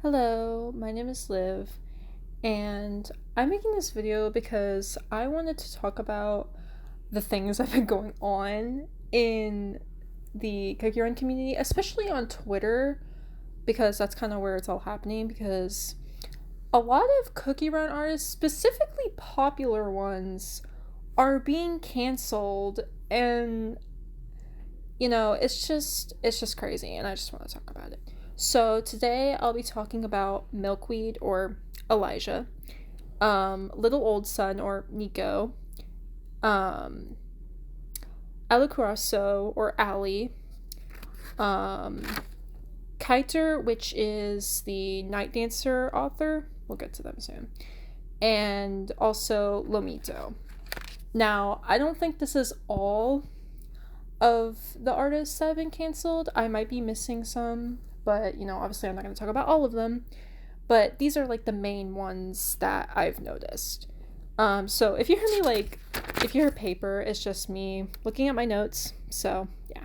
Hello, my name is Liv, and I'm making this video because I wanted to talk about the things that have been going on in the Cookie Run community, especially on Twitter, because that's kind of where it's all happening. Because a lot of Cookie Run artists, specifically popular ones, are being canceled, and it's just crazy, and I just want to talk about it. So today I'll be talking about Milkweed or Elijah, Little Old Son or Nico, um, Alucuraso or Ali, um, Kiter, which is the Night Dancer author. We'll get to them soon. And also Lomito. Now, I don't think this is all of the artists that have been canceled. I might be missing some, but obviously I'm not going to talk about all of them. But these are like the main ones that I've noticed. So if you hear me if you hear paper, it's just me looking at my notes. So yeah.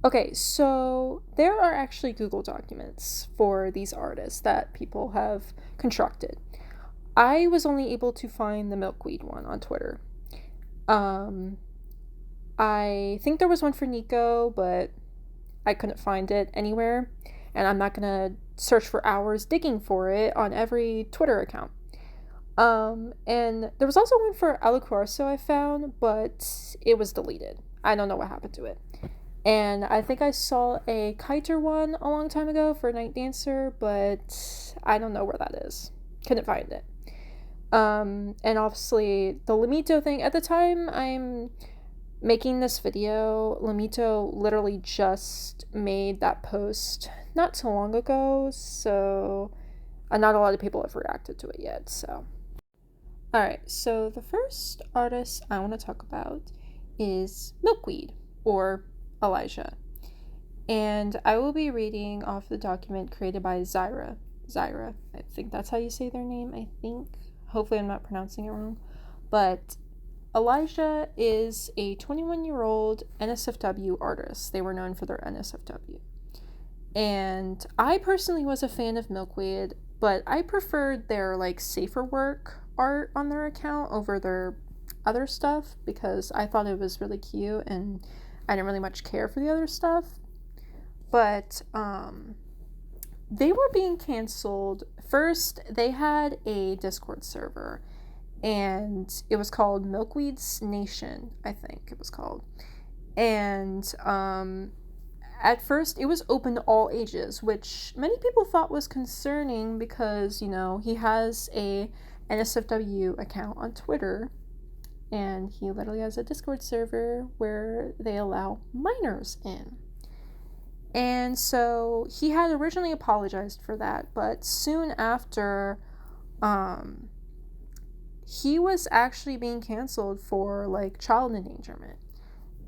Okay, so there are actually Google documents for these artists that people have constructed. I was only able to find the Milkweed one on Twitter. I think there was one for Nico, but I couldn't find it anywhere, and I'm not gonna search for hours digging for it on every Twitter account. And there was also one for Alucard, I found, but it was deleted. I don't know what happened to it. And I think I saw a Kiter one a long time ago for Night Dancer, but I don't know where that is. Couldn't find it. And obviously the Lomito thing, at the time I'm making this video, Lomito literally just made that post not too long ago, so not a lot of people have reacted to it yet. So alright, so the first artist I want to talk about is Milkweed or Elijah, and I will be reading off the document created by Zyra, I think that's how you say their name. I think, hopefully I'm not pronouncing it wrong, but Elijah is a 21-year-old NSFW artist. They were known for their NSFW. And I personally was a fan of Milkweed, but I preferred their safer work art on their account over their other stuff because I thought it was really cute and I didn't really much care for the other stuff. But they were being canceled. First, they had a Discord server, and it was called Milkweed's Nation, I think it was called. And at first it was open to all ages, which many people thought was concerning because he has a NSFW account on Twitter, and he literally has a Discord server where they allow minors in. And so he had originally apologized for that, but soon after he was actually being canceled for child endangerment,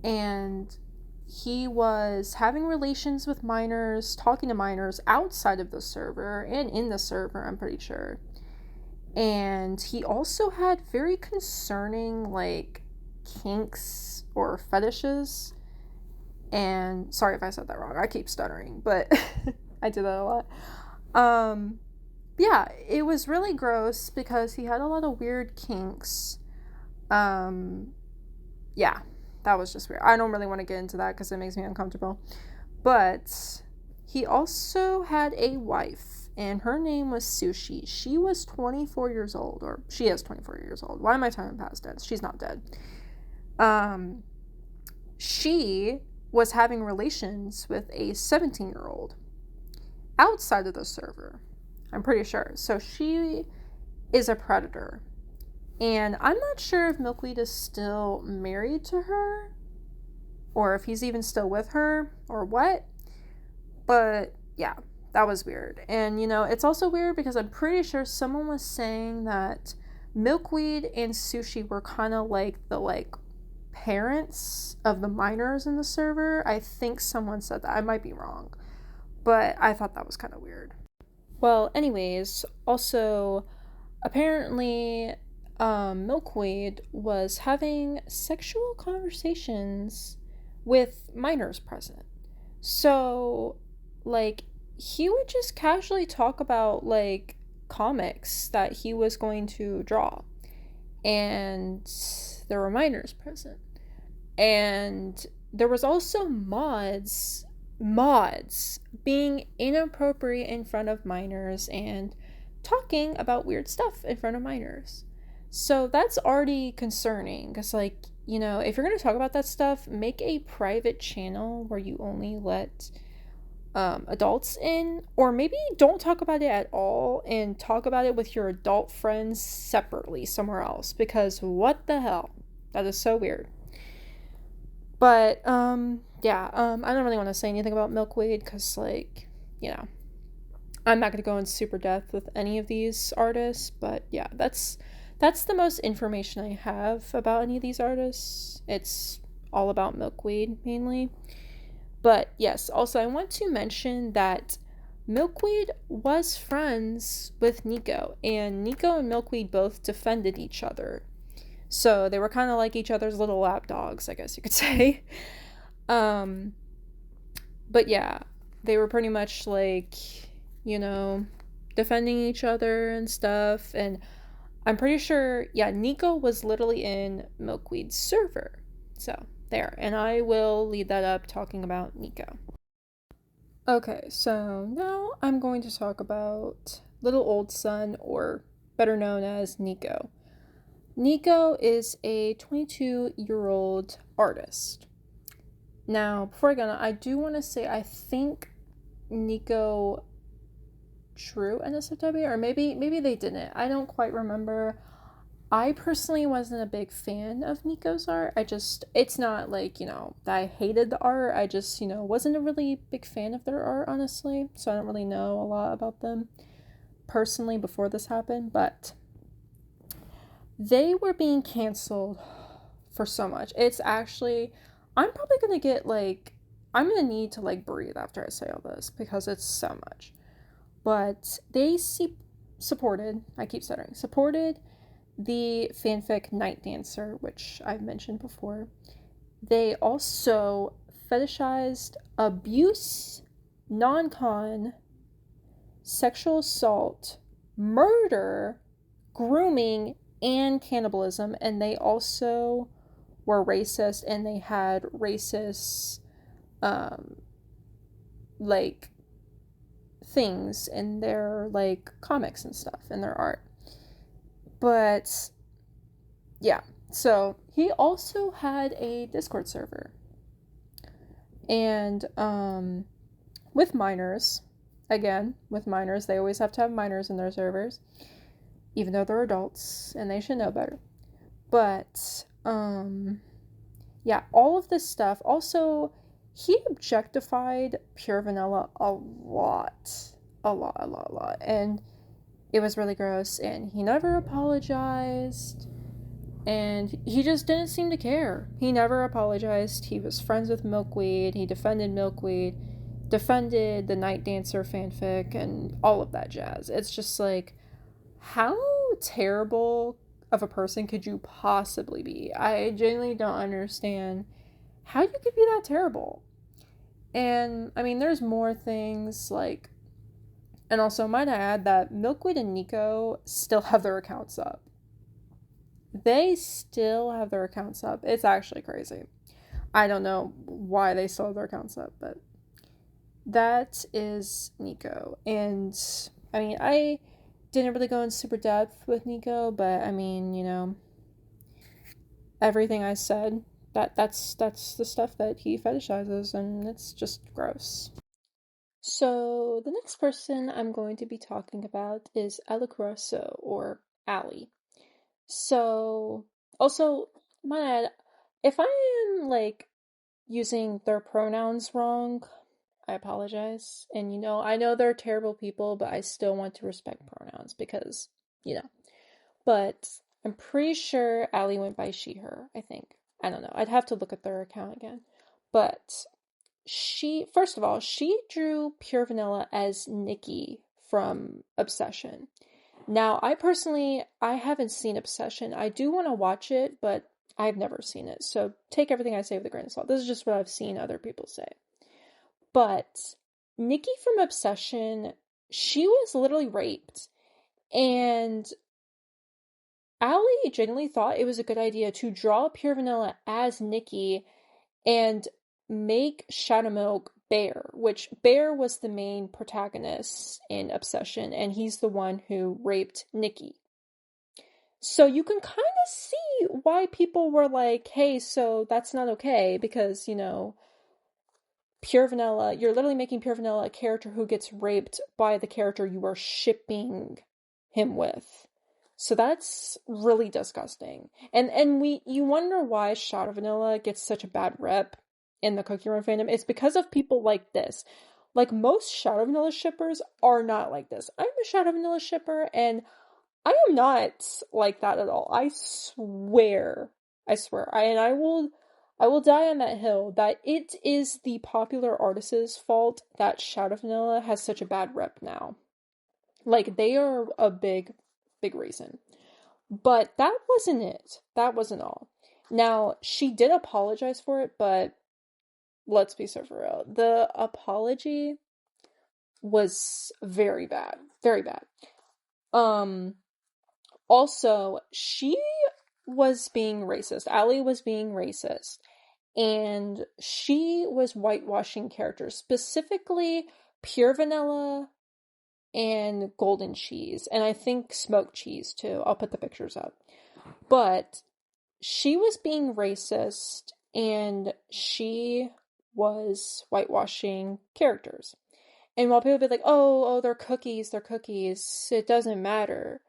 and he was having relations with minors, talking to minors outside of the server and in the server, I'm pretty sure. And he also had very concerning kinks or fetishes. And sorry if I said that wrong, I keep stuttering, but I do that a lot. Yeah, it was really gross because he had a lot of weird kinks. Yeah, that was just weird. I don't really want to get into that because it makes me uncomfortable. But he also had a wife, and her name was Sushi. She was 24 years old, or she is 24 years old. Why am I talking past tense? She's not dead. She was having relations with a 17-year-old outside of the server, I'm pretty sure. So she is a predator. And I'm not sure if Milkweed is still married to her, or if he's even still with her, or what. But yeah, that was weird. And it's also weird because I'm pretty sure someone was saying that Milkweed and Sushi were kind of like the parents of the minors in the server. I think someone said that. I might be wrong, but I thought that was kind of weird. Well, anyways, also apparently Milkweed was having sexual conversations with minors present. So he would just casually talk about like comics that he was going to draw, and there were minors present, and there was also mods being inappropriate in front of minors and talking about weird stuff in front of minors. So that's already concerning because, like, if you're going to talk about that stuff, make a private channel where you only let adults in, or maybe don't talk about it at all and talk about it with your adult friends separately somewhere else, because what the hell? That is so weird. But yeah, I don't really want to say anything about milkweed because, like, you know, I'm not going to go in super depth with any of these artists. But yeah, that's the most information I have about any of these artists. It's all about milkweed mainly. But yes, also I want to mention that Milkweed was friends with Nico, and Nico and Milkweed both defended each other. So they were kind of like each other's little lap dogs, I guess you could say. Um, but yeah, they were pretty much like, you know, defending each other and stuff. And I'm pretty sure, yeah, Nico was literally in Milkweed's server. So there. And I will lead that up talking about Nico. Okay, so now I'm going to talk about Little Old Son, or better known as Nico. Nico is a 22-year-old artist. Now, before I go on, I do want to say I think Nico drew NSFW, or maybe they didn't. I don't quite remember. I personally wasn't a big fan of Nico's art. It's not like, that I hated the art. I just, wasn't a really big fan of their art, honestly. So I don't really know a lot about them personally before this happened, but they were being canceled for so much. It's actually, I'm probably gonna get like, I'm gonna need to like breathe after I say all this because it's so much. But they supported, I keep stuttering, supported the fanfic Night Dancer, which I've mentioned before. They also fetishized abuse, non con, sexual assault, murder, grooming, and cannibalism. And they also were racist, and they had racist, um, like, things in their, like, comics and stuff, in their art. But yeah, so he also had a Discord server, and with minors, again, with minors, they always have to have minors in their servers, even though they're adults and they should know better. But yeah, all of this stuff. Also, he objectified Pure Vanilla a lot, and it was really gross. And he never apologized, and he just didn't seem to care. He never apologized. He was friends with Milkweed. He defended Milkweed, defended the Night Dancer fanfic, and all of that jazz. It's just like, how terrible of a person could you possibly be? I genuinely don't understand how you could be that terrible. And I mean, there's more things like, and also might I add that Milkweed and Nico still have their accounts up. They still have their accounts up. It's actually crazy. I don't know why they still have their accounts up, but that is Nico. And I mean, I didn't really go in super depth with Nico, but I mean, everything I said, that's the stuff that he fetishizes, and it's just gross. So the next person I'm going to be talking about is Alec Rosso, or Ali. So also, my ad, if I am like using their pronouns wrong, I apologize. And I know they're terrible people, but I still want to respect pronouns because, you know. But I'm pretty sure Ali went by she, her, I think. I don't know. I'd have to look at their account again. But first of all, she drew Pure Vanilla as Nikki from Obsession. Now, I haven't seen Obsession. I do want to watch it, but I've never seen it. So take everything I say with a grain of salt. This is just what I've seen other people say. But Nikki from Obsession, she was literally raped. And Allie genuinely thought it was a good idea to draw Pure Vanilla as Nikki and make Shadowmilk Bear, which Bear was the main protagonist in Obsession, and he's the one who raped Nikki. So you can kind of see why people were like, hey, so that's not okay, because, Pure Vanilla, you're literally making Pure Vanilla a character who gets raped by the character you are shipping him with. So that's really disgusting. And you wonder why Shadow Vanilla gets such a bad rep in the Cookie Run fandom. It's because of people like this. Like, most Shadow Vanilla shippers are not like this. I'm a Shadow Vanilla shipper, and I am not like that at all. I swear. I swear. I will die on that hill that it is the popular artists' fault that Shadow Vanilla has such a bad rep now. Like, they are a big, big reason. But that wasn't it. That wasn't all. Now, she did apologize for it, but let's be so for real. The apology was very bad. Very bad. Also, she was being racist. Allie was being racist. And she was whitewashing characters, specifically Pure Vanilla and Golden Cheese, and I think Smoked Cheese too. I'll put the pictures up. But she was being racist, and she was whitewashing characters. And while people be like, oh, they're cookies, it doesn't matter.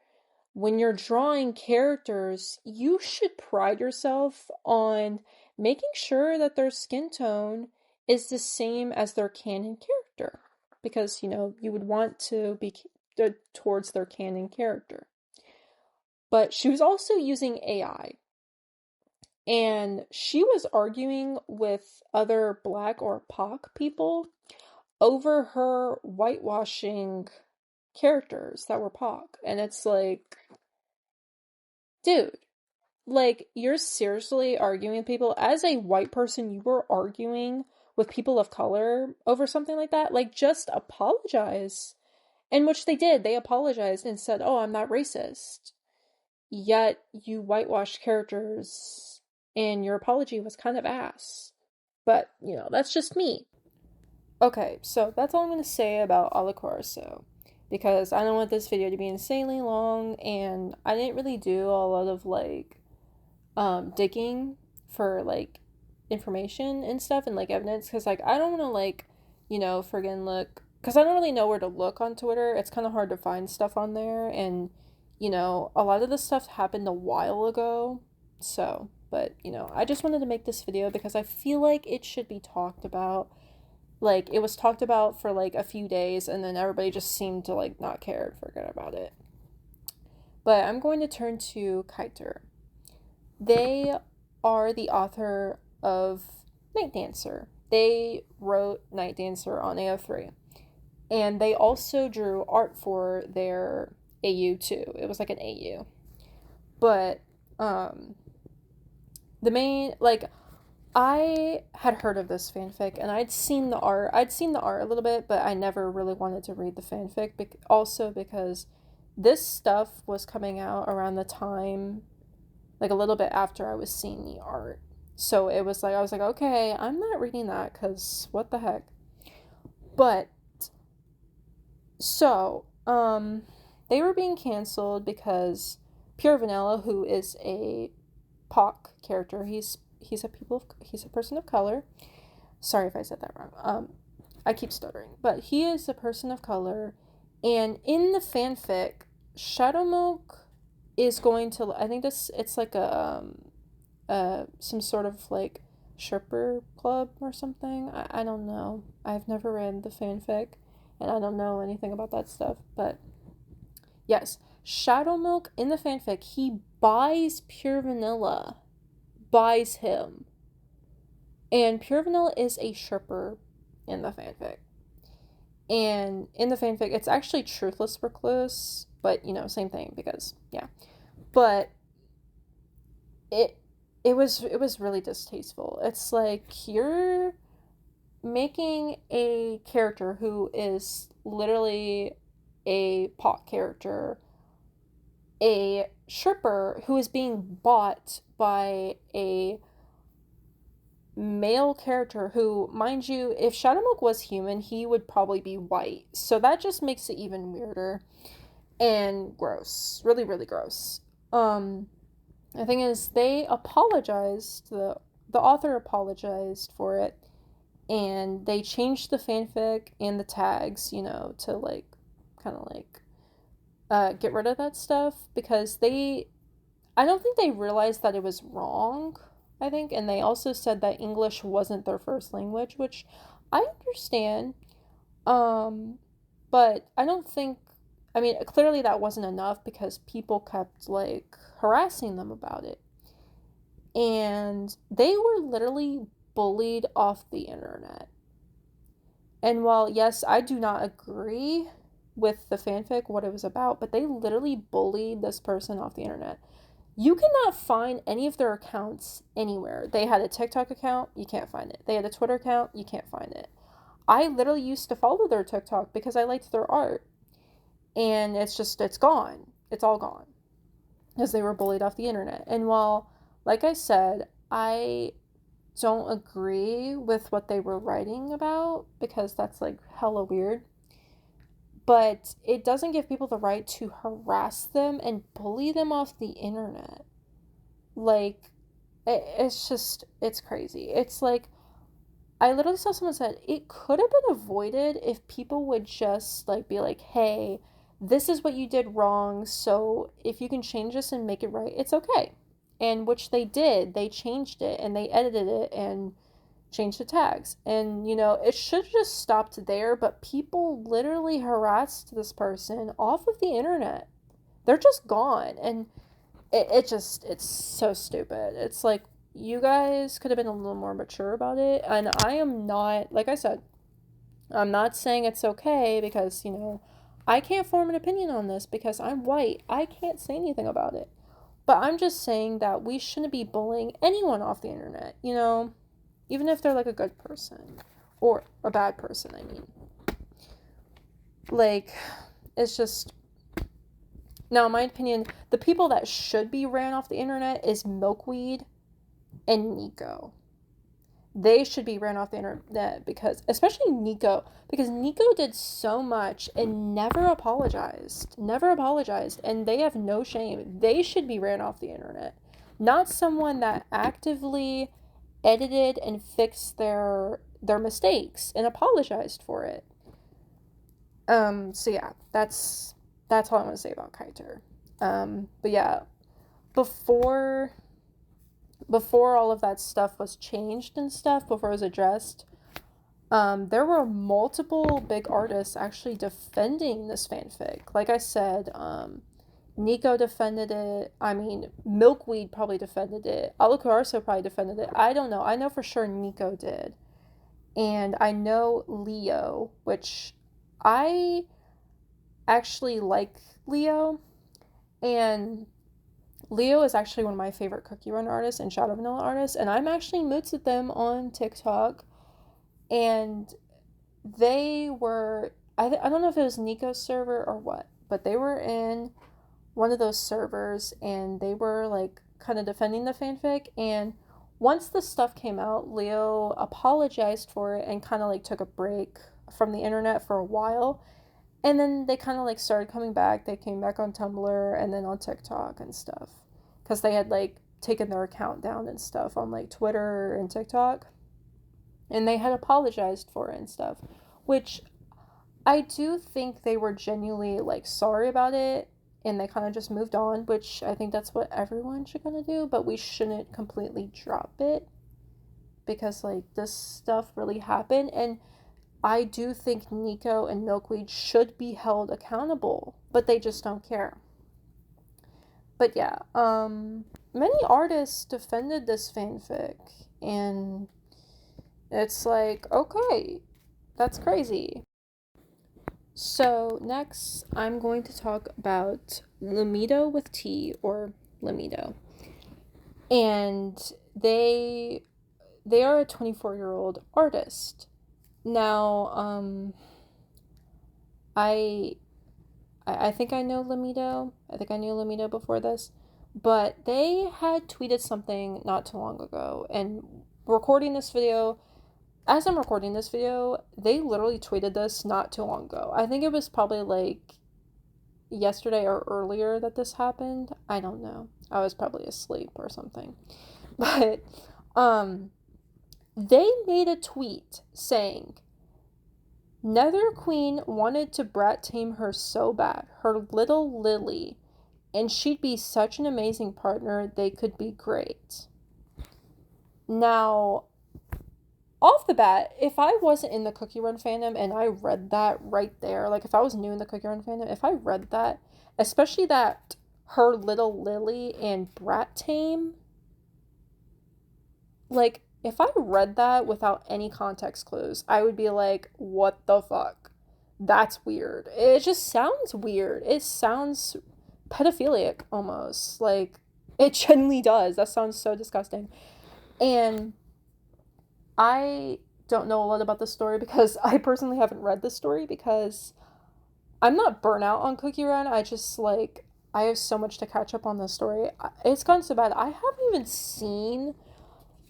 When you're drawing characters, you should pride yourself on making sure that their skin tone is the same as their canon character. Because, you would want to be towards their canon character. But she was also using AI. And she was arguing with other Black or POC people over her whitewashing characters that were POC. And it's like, dude, like, you're seriously arguing with people. As a white person, you were arguing with people of color over something like that. Like, just apologize. And which they did. They apologized and said, oh, I'm not racist. Yet, you whitewashed characters, and your apology was kind of ass. But, that's just me. Okay, so that's all I'm going to say about Alacorso. Because I don't want this video to be insanely long, and I didn't really do a lot of, digging for, information and stuff and, evidence. Because, I don't want to, friggin' look... Because I don't really know where to look on Twitter. It's kind of hard to find stuff on there, and, a lot of this stuff happened a while ago. So, but, I just wanted to make this video because I feel like it should be talked about. Like, it was talked about for, a few days, and then everybody just seemed to, not care and forget about it. But I'm going to turn to Kiter. They are the author of Night Dancer. They wrote Night Dancer on AO3. And they also drew art for their AU too. It was like an AU. But, the main, I had heard of this fanfic, and I'd seen the art a little bit, but I never really wanted to read the fanfic, also because this stuff was coming out around the time, a little bit after I was seeing the art. So it was I was like, okay, I'm not reading that, because what the heck. But, so, they were being canceled because Pure Vanilla, who is a POC character, he's a person of color. Sorry if I said that wrong. I keep stuttering, but he is a person of color, and in the fanfic, Shadowmilk is going to. I think it's like some sort of Sherper club or something. I don't know. I've never read the fanfic, and I don't know anything about that stuff. But yes, Shadowmilk in the fanfic, he buys Pure Vanilla. Buys him. And Pure Vanilla is a Sherper in the fanfic. And in the fanfic, it's actually Truthless Recluse, but, same thing, because, yeah. But it was really distasteful. It's like, you're making a character who is literally a pot character a stripper who is being bought by a male character who, mind you, if Shadowmilk was human, he would probably be white. So that just makes it even weirder and gross. Really, really gross. The thing is, they apologized, the author apologized for it, and they changed the fanfic and the tags, to like kind of like get rid of that stuff because I don't think they realized that it was wrong, I think, and they also said that English wasn't their first language, which I understand. Um, but I don't think, I mean, clearly that wasn't enough because people kept like harassing them about it. And they were literally bullied off the internet. And while, yes, I do not agree with the fanfic, what it was about, but they literally bullied this person off the internet. You cannot find any of their accounts anywhere. They had a TikTok account, you can't find it. They had a Twitter account, you can't find it. I literally used to follow their TikTok because I liked their art. And it's gone. It's all gone. Because they were bullied off the internet. And while, like I said, I don't agree with what they were writing about because that's like hella weird. But it doesn't give people the right to harass them and bully them off the internet. Like, it's crazy. It's like, I literally saw someone said it could have been avoided if people would just like be like, hey, this is what you did wrong, so if you can change this and make it right, it's okay. And which they did. They changed it and they edited it and changed the tags. And it should have just stopped there, but people literally harassed this person off of the internet. They're just gone. And it's so stupid. It's like, you guys could have been a little more mature about it. And I am not, like I said, I'm not saying it's okay because, I can't form an opinion on this because I'm white. I can't say anything about it. But I'm just saying that we shouldn't be bullying anyone off the internet, even if they're like a good person or a bad person, I mean. Like, it's just, now in my opinion, the people that should be ran off the internet is Milkweed and Nico. They should be ran off the internet because, especially Nico, because Nico did so much and never apologized, and they have no shame. They should be ran off the internet, not someone that actively edited and fixed their mistakes and apologized for it. So yeah, that's all I want to say about Kaiter. But yeah, before all of that stuff was changed and stuff, before it was addressed, there were multiple big artists actually defending this fanfic. Like I said, Nico defended it. I mean, Milkweed probably defended it. Alucarso probably defended it. I don't know. I know for sure Nico did. And I know Leo, which I actually like Leo. And Leo is actually one of my favorite Cookie Run artists and Shadow Vanilla artists. And I'm actually moods with them on TikTok. And they were, I don't know if it was Nico's server or what, but they were in one of those servers and they were like kind of defending the fanfic. And once the stuff came out, Leo apologized for it and kind of like took a break from the internet for a while. And then they kind of like started coming back. They came back on Tumblr and then on TikTok and stuff. Because they had like taken their account down and stuff on like Twitter and TikTok. And they had apologized for it and stuff. Which I do think they were genuinely like sorry about it. And they kind of just moved on. Which I think that's what everyone should kind of do. But we shouldn't completely drop it. Because like this stuff really happened. And I do think Nico and Milkweed should be held accountable, but they just don't care. But yeah, many artists defended this fanfic, and it's like, okay, that's crazy. So next, I'm going to talk about Lamido with T, or Lamido. And they are a 24-year-old artist. Now, I I think I know Lamido. I think I knew Lamido before this, but they had tweeted something not too long ago, and recording this video, as I'm recording this video, they literally tweeted this not too long ago. I think it was probably like yesterday or earlier that this happened. I don't know. I was probably asleep or something. But um they made a tweet saying Nether Queen wanted to brat tame her so bad, her little Lily, and she'd be such an amazing partner, they could be great. Now, off the bat, if I wasn't in the Cookie Run fandom and I read that right there, like if I was new in the Cookie Run fandom, if I read that, especially that her little Lily and brat tame, like if I read that without any context clues, I would be like, what the fuck? That's weird. It just sounds weird. It sounds pedophilic almost. Like, it genuinely does. That sounds so disgusting. And I don't know a lot about the story because I personally haven't read the story because I'm not burnt out on Cookie Run. I just, like, I have so much to catch up on the story. It's gone so bad. I haven't even seen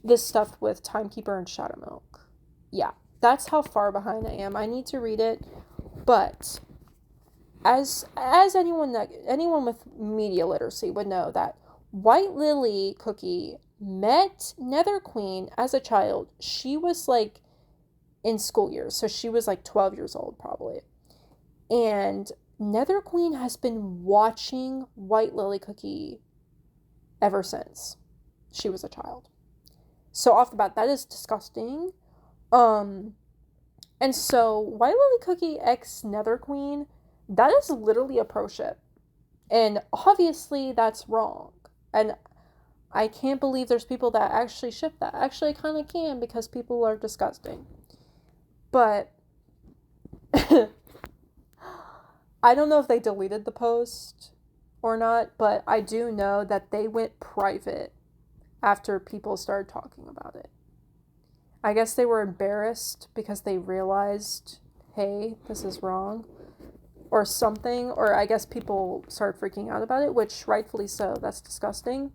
this stuff with Timekeeper and Shadow Milk. Yeah, that's how far behind I am. I need to read it, but as anyone with media literacy would know that White Lily Cookie met Nether Queen as a child. She was like in school years, so she was like 12 years old probably. And Nether Queen has been watching White Lily Cookie ever since she was a child. So off the bat, that is disgusting. And so White Lily Cookie x Nether Queen, that is literally a pro ship. And obviously that's wrong. And I can't believe there's people that actually ship that. Actually, I kind of can because people are disgusting. But I don't know if they deleted the post or not, but I do know that they went private after people started talking about it. I guess they were embarrassed because they realized, hey, this is wrong or something, or I guess people started freaking out about it, which rightfully so. That's disgusting.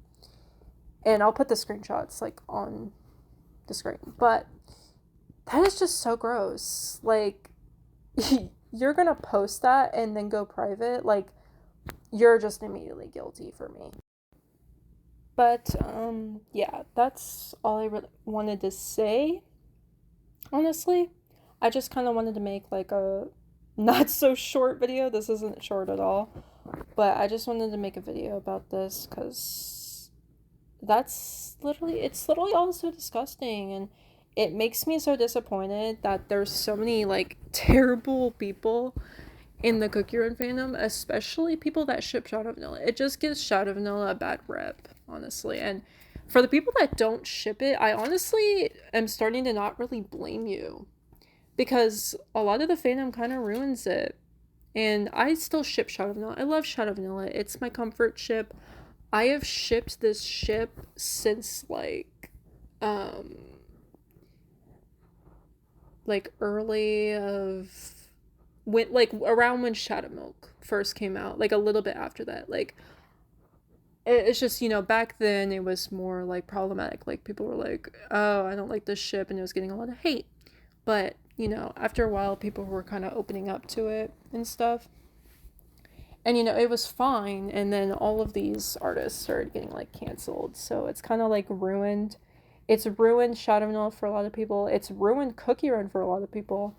And I'll put the screenshots like on the screen. But that is just so gross. Like, you're gonna post that and then go private. Like, you're just immediately guilty for me. But yeah, that's all I really wanted to say. Honestly, I just kind of wanted to make like a not so short video. This isn't short at all, but I just wanted to make a video about this because it's literally all so disgusting, and it makes me so disappointed that there's so many like terrible people in the Cookie Run fandom, especially people that ship Shadow Vanilla. It just gives Shadow Vanilla a bad rep, honestly. And for the people that don't ship it, I honestly am starting to not really blame you because a lot of the fandom kind of ruins it. And I still ship Shadow Vanilla. I love Shadow Vanilla. It's my comfort ship. I have shipped this ship since like early of when, like around when Shadow Milk first came out, like a little bit after that. Like it's just, back then it was more like problematic. Like people were like, oh, I don't like this ship, and it was getting a lot of hate. But after a while people were kind of opening up to it and stuff, and it was fine. And then all of these artists started getting like canceled, so it's kind of like ruined. It's ruined Shadow Vanilla for a lot of people. It's ruined Cookie Run for a lot of people.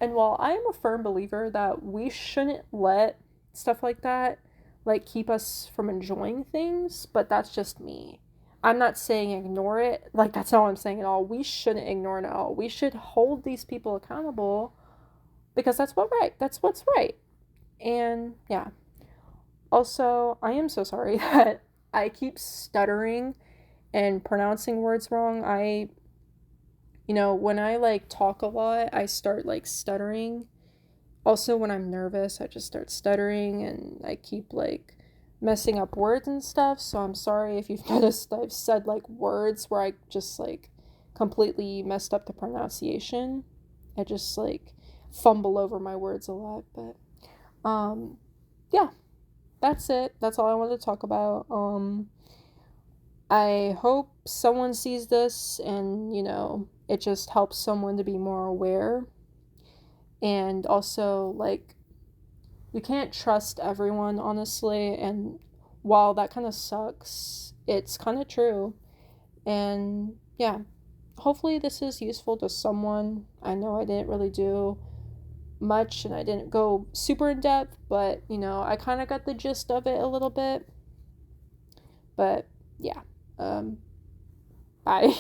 And while I am a firm believer that we shouldn't let stuff like that like keep us from enjoying things, but that's just me. I'm not saying ignore it. Like, that's not what I'm saying at all. We shouldn't ignore it at all. We should hold these people accountable because that's what's right. And yeah. Also, I am so sorry that I keep stuttering and pronouncing words wrong. When I like talk a lot, I start like stuttering. Also, when I'm nervous, I just start stuttering and I keep like messing up words and stuff. So I'm sorry if you've noticed I've said like words where I just like completely messed up the pronunciation. I just like fumble over my words a lot, but yeah, that's it. That's all I wanted to talk about. I hope someone sees this and, it just helps someone to be more aware. And also, like, you can't trust everyone, honestly. And while that kind of sucks, it's kind of true. And yeah, hopefully, this is useful to someone. I know I didn't really do much and I didn't go super in depth, but, I kind of got the gist of it a little bit. But yeah, bye.